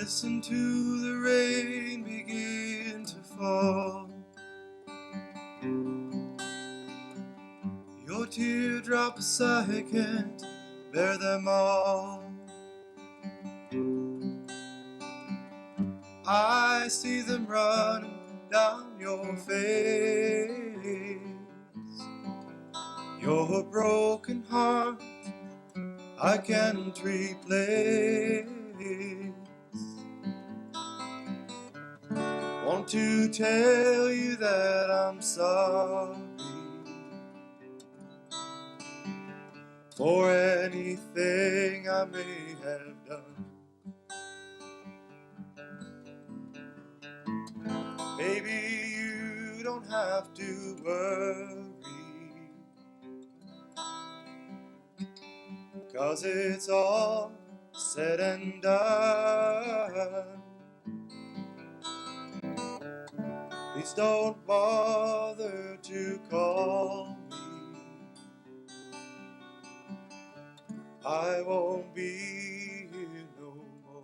Listen to the rain begin to fall. Your teardrops, I can't bear them all. I see them running down your face. Your broken heart I can't replace. Want to tell you that I'm sorry for anything I may have done. Baby, you don't have to worry, 'cause it's all said and done. Please don't bother to call me. I won't be here no more.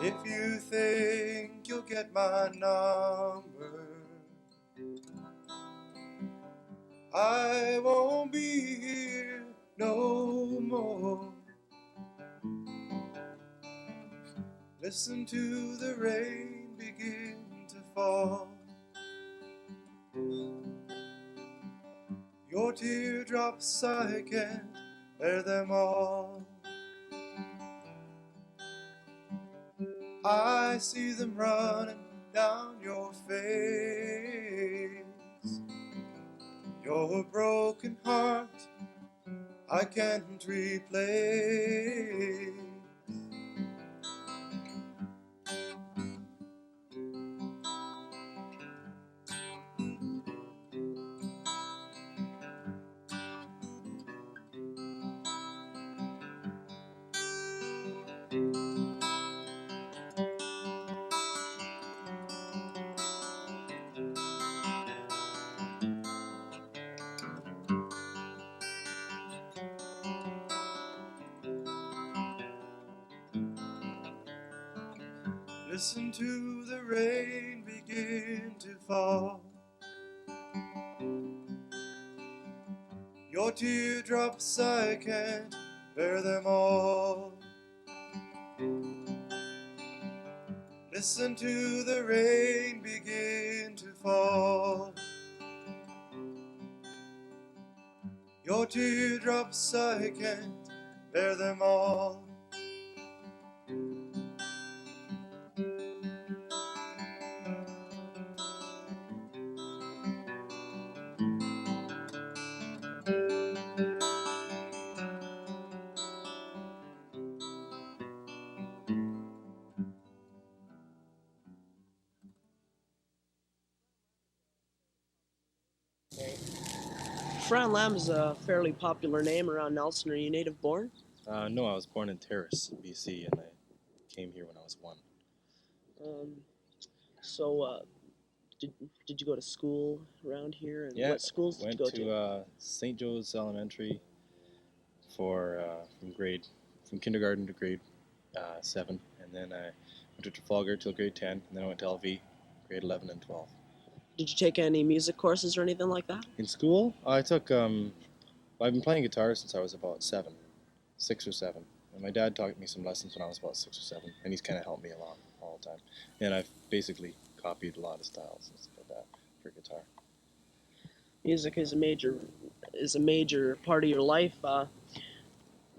If you think you'll get my number, I won't be here no more. Listen to the rain begin to fall. Your teardrops, I can't bear them all. I see them running down your face. Your broken heart I can't replace. Listen to the rain begin to fall. Your teardrops, I can't bear them all. Listen to the rain begin to fall. Your teardrops, I can't bear them all. Fran Lamb is a fairly popular name around Nelson. Are you native born? No, I was born in Terrace, BC, and I came here when I was 1. So, did you go to school around here? And Yeah, what schools did you go to? Went to St. Joe's Elementary for from kindergarten to grade 7, and then I went to Trafalgar till grade 10, and then I went to LV, grade 11 and 12. Did you take any music courses or anything like that? In school, I took. I've been playing guitar since I was about 6 or 7. And my dad taught me some lessons when I was about 6 or 7, and he's kind of helped me along all the time. And I've basically copied a lot of styles and stuff like that for guitar. Music is a major part of your life.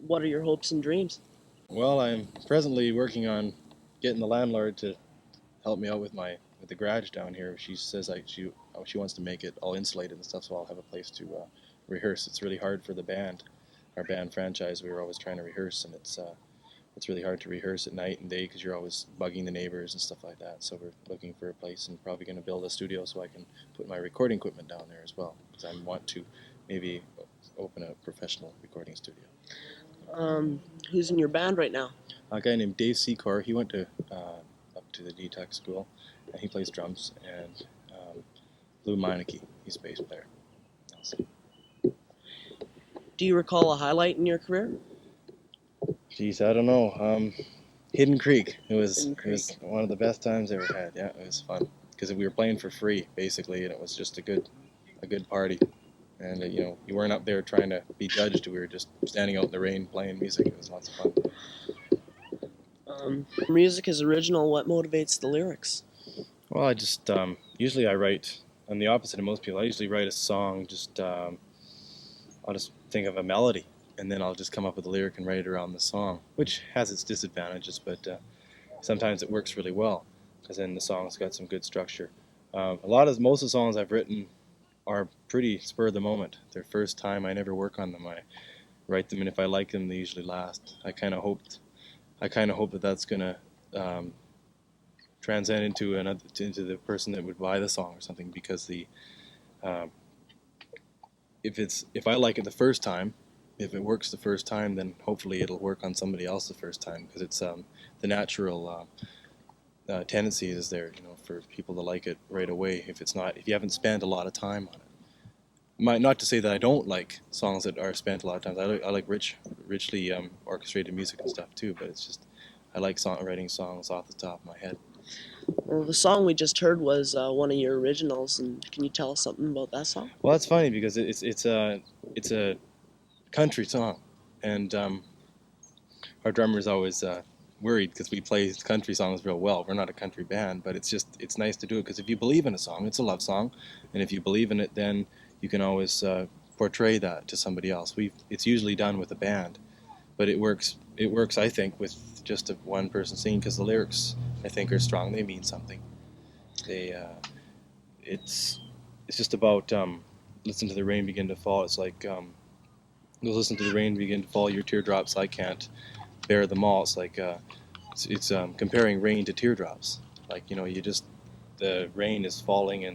What are your hopes and dreams? Well, I'm presently working on getting the landlord to help me out with the garage down here. She says she wants to make it all insulated and stuff, so I'll have a place to rehearse. It's really hard for the band. Our band franchise, we were always trying to rehearse, and it's really hard to rehearse at night and day because you're always bugging the neighbors and stuff like that. So we're looking for a place and probably going to build a studio so I can put my recording equipment down there as well, because I want to maybe open a professional recording studio. Who's in your band right now? A guy named Dave Secor. He went to up to the D-Tech school, and he plays drums. And Lou Meineke, he's a bass player. Do you recall a highlight in your career? Geez, I don't know. Hidden Creek. It was Hidden it was Creek. one of the best times I ever had. Yeah, it was fun because we were playing for free basically, and it was just a good party. And you weren't up there trying to be judged. We were just standing out in the rain playing music. It was lots of fun. Music is original. What motivates the lyrics? Well, I just usually I write. I'm the opposite of most people. I usually write a song. I'll just think of a melody, and then I'll just come up with a lyric and write it around the song, which has its disadvantages, but sometimes it works really well because then the song's got some good structure. Most of the songs I've written are pretty spur of the moment. Their first time, I never work on them. I write them, and if I like them, they usually last. I kind of hope that that's gonna transcend into the person that would buy the song or something, because um, if I like it the first time, if it works the first time, then hopefully it'll work on somebody else the first time, because it's the natural tendency is there, for people to like it right away. If you haven't spent a lot of time on it. Not to say that I don't like songs that are spent a lot of times. I like richly orchestrated music and stuff too, but it's just I like writing songs off the top of my head. Well, the song we just heard was one of your originals, and can you tell us something about that song? Well, that's funny because it's a country song, and our drummer's always worried because we play country songs real well. We're not a country band, but it's nice to do it because if you believe in a song, it's a love song, and if you believe in it, then you can always portray that to somebody else. It's usually done with a band, but it works. It works, I think, with just one person singing, because the lyrics, I think, are strong. They mean something. It's just about listen to the rain begin to fall. It's like listen to the rain begin to fall. Your teardrops, I can't bear them all. It's like it's comparing rain to teardrops. Like the rain is falling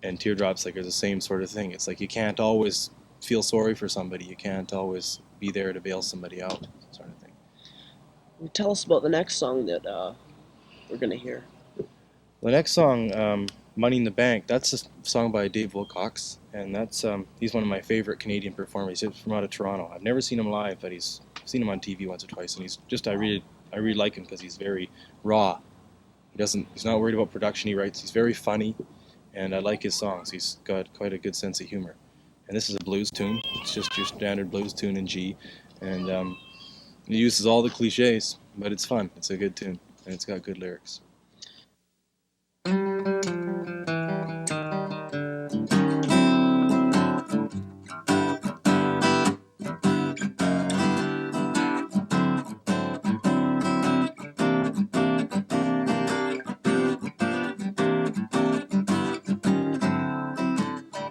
and teardrops like are the same sort of thing. It's like you can't always feel sorry for somebody. You can't always be there to bail somebody out, sort of thing. Tell us about the next song that we're gonna hear. The next song, "Money in the Bank," that's a song by Dave Wilcox, and that's he's one of my favorite Canadian performers. He's from out of Toronto. I've never seen him live, but I've seen him on TV once or twice, and I really like him because he's very raw. He's not worried about production. He's very funny, and I like his songs. He's got quite a good sense of humor. And this is a blues tune. It's just your standard blues tune in G, and it uses all the cliches, but it's fun. It's a good tune, and it's got good lyrics.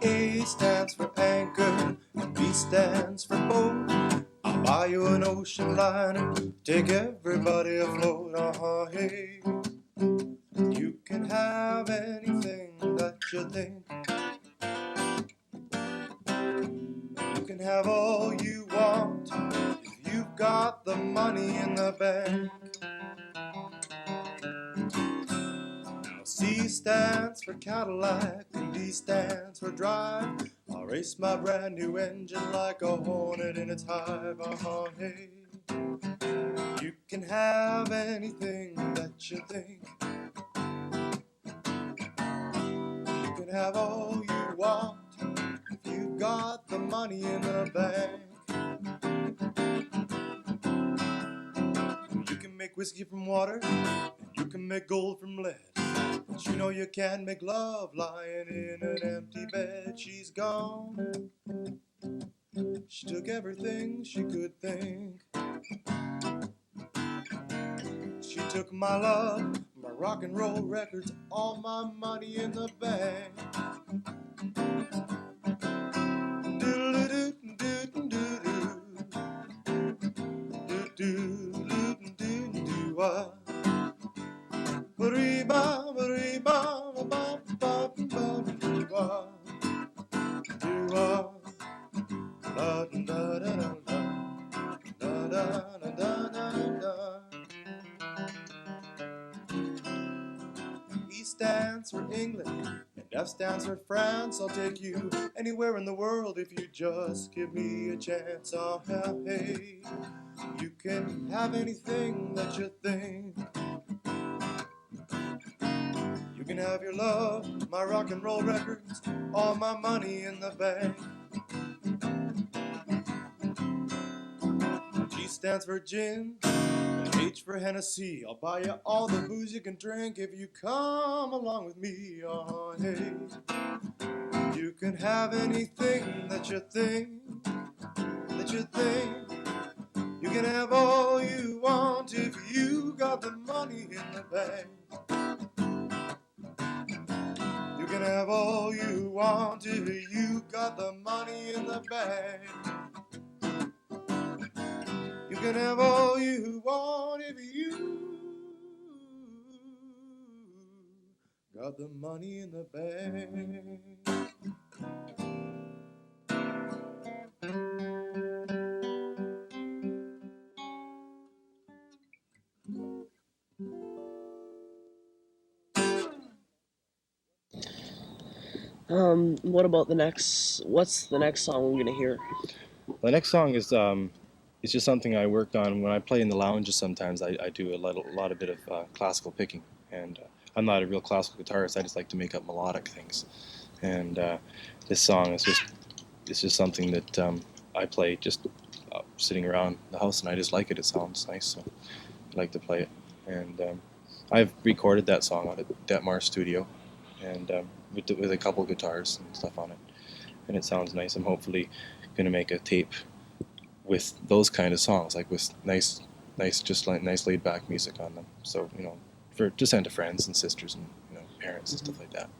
A stands for anchor, and B stands for boat. I'll buy you an ocean liner, take everybody afloat. Hey, you can have anything that you think. You can have all you want if you've got the money in the bank. Now C stands for Cadillac, and D stands for drive. I'll race my brand new engine like a hornet in its hive. Hey, you can have anything that you think. You can have all you want if you've got the money in the bank. You can make whiskey from water, and you can make gold from lead, but you know you can't make love lying in an empty bed. She's gone. She took everything she could think. She took my love, my rock and roll records, all my money in the bank. E stands for England, and F stands for France, I'll take you anywhere in the world if you just give me a chance. Oh, hey, you can have anything that you think. You can have your love, my rock and roll records, all my money in the bank. G stands for gin, H for Hennessy. I'll buy you all the booze you can drink if you come along with me. Oh, hey, you can have anything that you think, that you think. You can have all you want if you got the money in the bank. You can have all you want if you got the money in the bank. You can have all you want if you got the money in the bank. What about what's the next song we're gonna hear? The next song is it's just something I worked on when I play in the lounges. Sometimes I do a bit of classical picking, and I'm not a real classical guitarist. I just like to make up melodic things, and this song is just something that I play just sitting around the house, and I just like it. It sounds nice, so I like to play it. And I've recorded that song out at Detmar's studio, and with a couple guitars and stuff on it, and it sounds nice. I'm hopefully going to make a tape with those kind of songs, like with nice laid back music on them. So to send to friends and sisters and parents and stuff like that.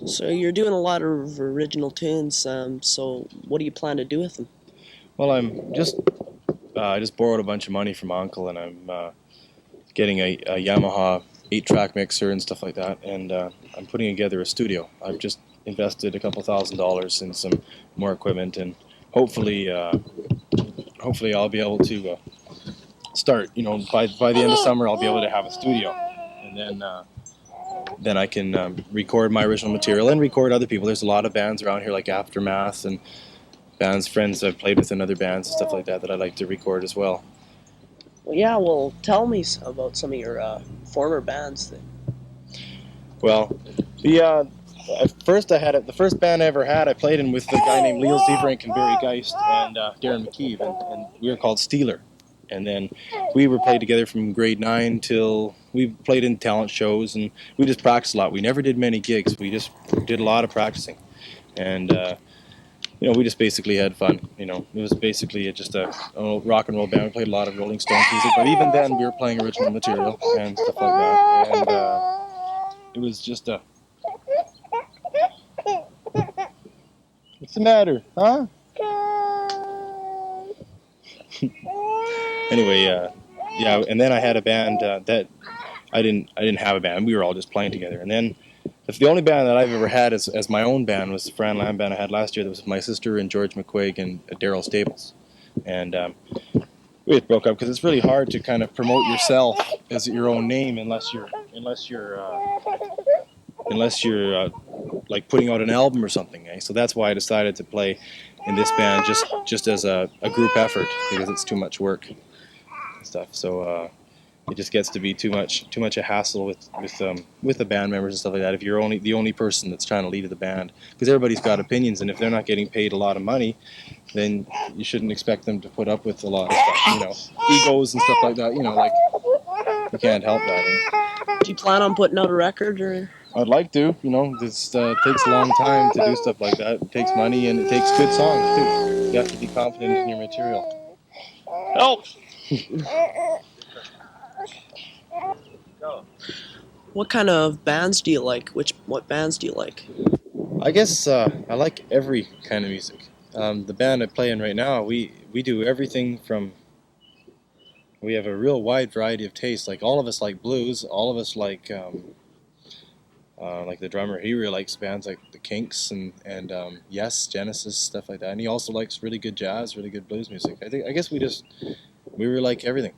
So you're doing a lot of original tunes. So what do you plan to do with them? Well, I just borrowed a bunch of money from my uncle, and I'm getting a Yamaha 8-track mixer and stuff like that, and I'm putting together a studio. I've just invested a couple $1,000s in some more equipment, and hopefully I'll be able to start. By the end of summer, I'll be able to have a studio, and then I can record my original material and record other people. There's a lot of bands around here like Aftermath and bands, friends I've played with in other bands, stuff like that I like to record as well. Well, yeah, well, tell me about some of your former bands. Well, the the first band I ever had, I played in with a guy named Leo Zebrink and Barry Geist and Darren McKeeve, and we were called Steeler. And then we were played together from grade 9 till we played in talent shows, and we just practiced a lot. We never did many gigs. We just did a lot of practicing, and we just basically had fun. It was basically just a rock and roll band. We played a lot of Rolling Stones music, but even then we were playing original material and stuff like that. And it was just a... What's the matter, huh? Anyway, yeah, and then I had a band that I didn't have a band. We were all just playing together. And then the only band that I've ever had as my own band was the Fran Lamb band I had last year. That was my sister and George McQuaig and Daryl Stables. And we just broke up because it's really hard to kind of promote yourself as your own name unless you're like putting out an album or something. So that's why I decided to play in this band just as a group effort, because it's too much work and stuff. So it just gets to be too much a hassle with the band members and stuff like that if you're the only person that's trying to lead the band, because everybody's got opinions, and if they're not getting paid a lot of money, then you shouldn't expect them to put up with a lot of stuff, egos and stuff like that. Like, you can't help that. Do you plan on putting out a record, or? I'd like to. This takes a long time to do stuff like that. It takes money, and it takes good songs too. You have to be confident in your material. Help! What kind of bands do you like? What bands do you like? I guess I like every kind of music. The band I play in right now, we do everything from... We have a real wide variety of tastes. Like, all of us like blues. All of us like the drummer. He really likes bands like the Kinks and Yes, Genesis, stuff like that. And he also likes really good jazz, really good blues music. I guess we really like everything.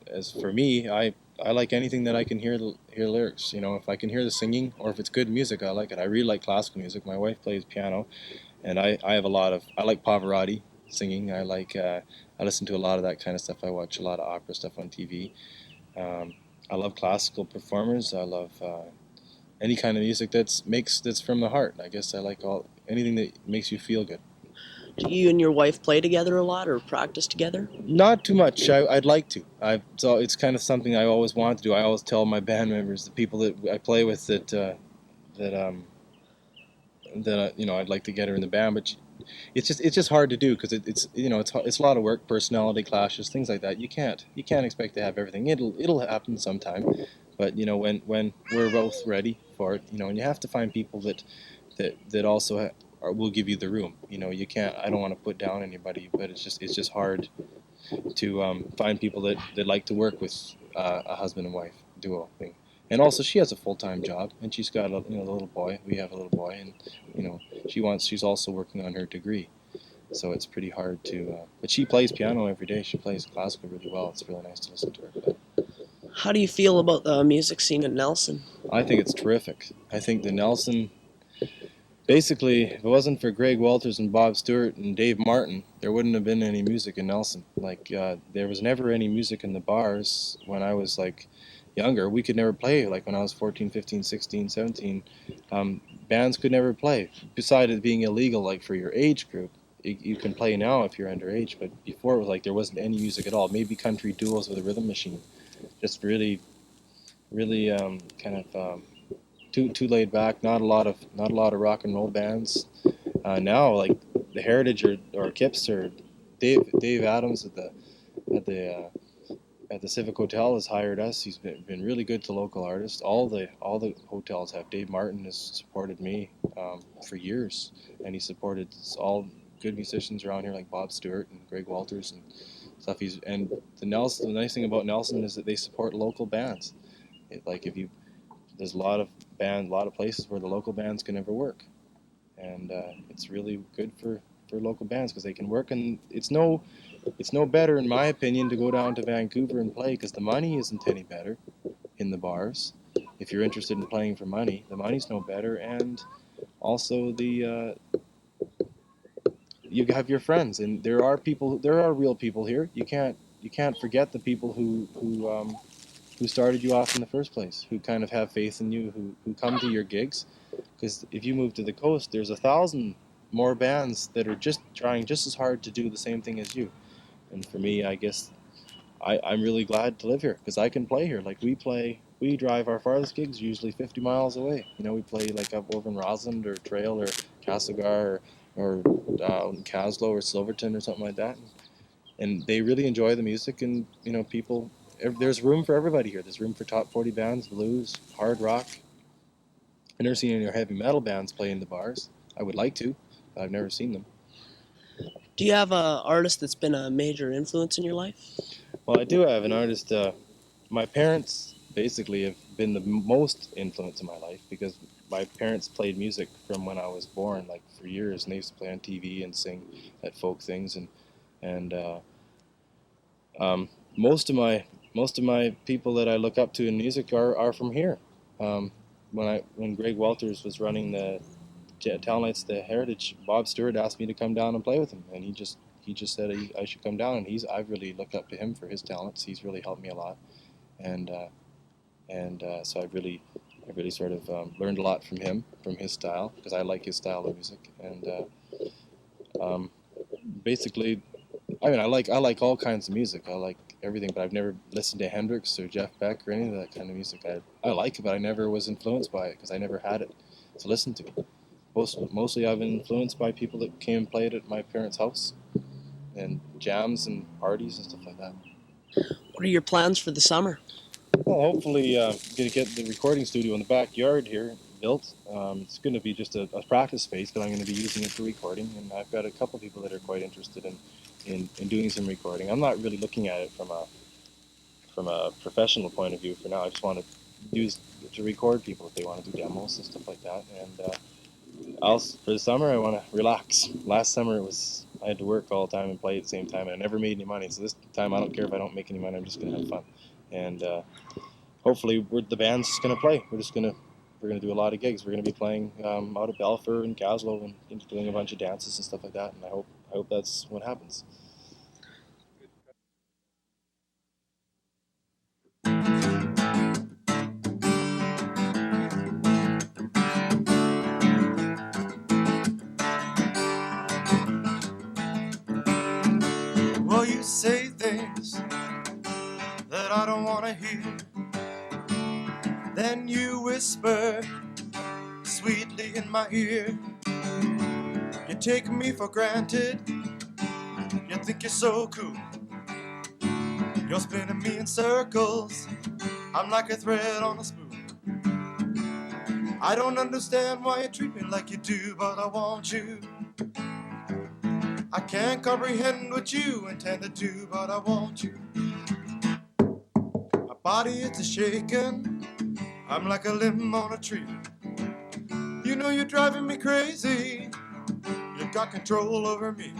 As for me, I like anything that I can hear lyrics. If I can hear the singing, or if it's good music, I like it. I really like classical music. My wife plays piano, and I like Pavarotti singing. I listen to a lot of that kind of stuff. I watch a lot of opera stuff on TV. I love classical performers. I love any kind of music that's from the heart. I guess I like anything that makes you feel good. Do you and your wife play together a lot or practice together? Not too much. I'd like to. So it's kind of something I always want to do. I always tell my band members, the people that I play with, that I'd like to get her in the band, but it's just hard to do, because it's a lot of work, personality clashes, things like that. You can't expect to have everything. It'll happen sometime, but when we're both ready for it, and you have to find people that also will give you the room. You can't. I don't want to put down anybody, but it's just hard to find people that like to work with a husband and wife duo thing. And also, she has a full-time job, and she's got a little boy. We have a little boy, and she's also working on her degree, so it's pretty hard to. But she plays piano every day. She plays classical really well. It's really nice to listen to her. But how do you feel about the music scene in Nelson? I think it's terrific. I think the Nelson... Basically, if it wasn't for Greg Walters and Bob Stewart and Dave Martin, there wouldn't have been any music in Nelson. Like, there was never any music in the bars when I was, younger. We could never play. Like, when I was 14, 15, 16, 17, bands could never play. Besides it being illegal, for your age group, you can play now if you're underage, but before it was there wasn't any music at all. Maybe country duos with a rhythm machine. Just really, really kind of... Too laid back. Not a lot of rock and roll bands. Now, the Heritage or Kips or Dave Adams at the Civic Hotel has hired us. He's been really good to local artists. All the hotels have. Dave Martin has supported me for years, and he supported all good musicians around here like Bob Stewart and Greg Walters and stuff. The nice thing about Nelson is that they support local bands. There's a lot of places where the local bands can never work, and it's really good for local bands, because they can work, and it's no better, in my opinion, to go down to Vancouver and play, because the money isn't any better in the bars. If you're interested in playing for money, the money's no better, and also the you have your friends, and there are people, there are real people here. You can't forget the people who started you off in the first place, who kind of have faith in you, who come to your gigs. Because if you move to the coast, there's 1,000 more bands that are just trying just as hard to do the same thing as you. And for me, I guess I'm really glad to live here because I can play here. Like we drive our farthest gigs usually 50 miles away. You know, we play like up over in Roslyn or Trail or Castlegar or Caslow or Silverton or something like that. And they really enjoy the music, and you know, people. There's room for everybody here. There's room for top 40 bands, blues, hard rock. I've never seen any heavy metal bands play in the bars. I would like to, but I've never seen them. Do you have a artist that's been a major influence in your life? Well, I do have an artist. My parents basically have been the most influence in my life because my parents played music from when I was born, like for years, and they used to play on TV and sing at folk things, and most of my people that I look up to in music are from here. When Greg Walters was running the Talent Nights, the Heritage, Bob Stewart asked me to come down and play with him, and he just said I should come down, and I've really looked up to him for his talents. He's really helped me a lot, and so I really sort of learned a lot from him, from his style, because I like his style of music, and basically, I mean, I like all kinds of music. I like everything, but I've never listened to Hendrix or Jeff Beck or any of that kind of music. I like it, but I never was influenced by it because I never had it to listen to. Mostly I've been influenced by people that came and played at my parents' house and jams and parties and stuff like that. What are your plans for the summer? Well, hopefully going to get the recording studio in the backyard here built. It's going to be just a practice space, but I'm going to be using it for recording, and I've got a couple people that are quite interested in doing some recording. I'm not really looking at it from a professional point of view for now. I just want to use to record people if they want to do demos and stuff like that. And for the summer, I want to relax. Last summer I had to work all the time and play at the same time, and I never made any money. So this time, I don't care if I don't make any money. I'm just going to have fun, and hopefully, the band's just going to play. We're going to do a lot of gigs. We're going to be playing out of Balfour and Caslow and doing a bunch of dances and stuff like that. And I hope that's what happens. Well, you say things that I don't want to hear. Then you whisper sweetly in my ear. You take me for granted. You think you're so cool. You're spinning me in circles. I'm like a thread on a spool. I don't understand why you treat me like you do, but I want you. I can't comprehend what you intend to do, but I want you. My body is a shaking. I'm like a limb on a tree. You know you're driving me crazy. You've got control over me.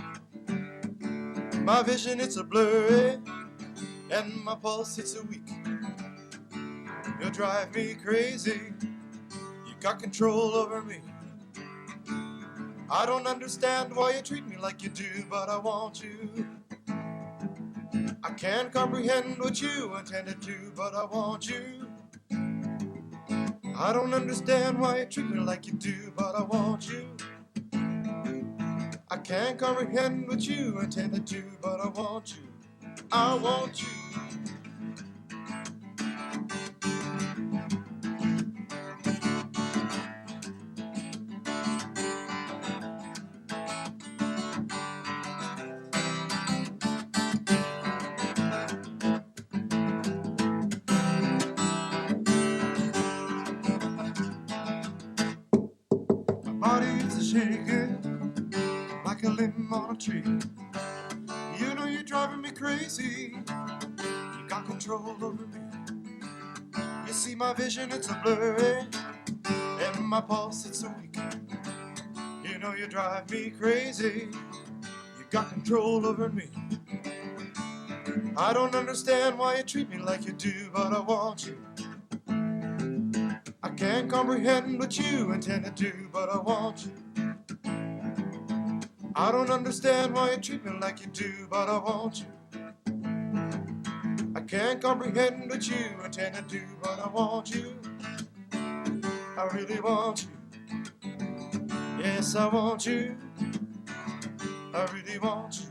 My vision, it's a blurry, and my pulse, it's a weak. You drive me crazy. You got control over me. I don't understand why you treat me like you do, but I want you. I can't comprehend what you intend to do, but I want you. I don't understand why you treat me like you do, but I want you. I can't comprehend what you intend to do, but I want you. I want you. My body is a shaking like a limb on a tree. You know you're driving me crazy. You got control over me. You see my vision, it's a blurry, and my pulse, it's a weak. You know you drive me crazy. You got control over me. I don't understand why you treat me like you do, but I want you. I can't comprehend what you intend to do, but I want you. I don't understand why you treat me like you do, but I want you. I can't comprehend what you intend to do, but I want you. I really want you. Yes, I want you. I really want you.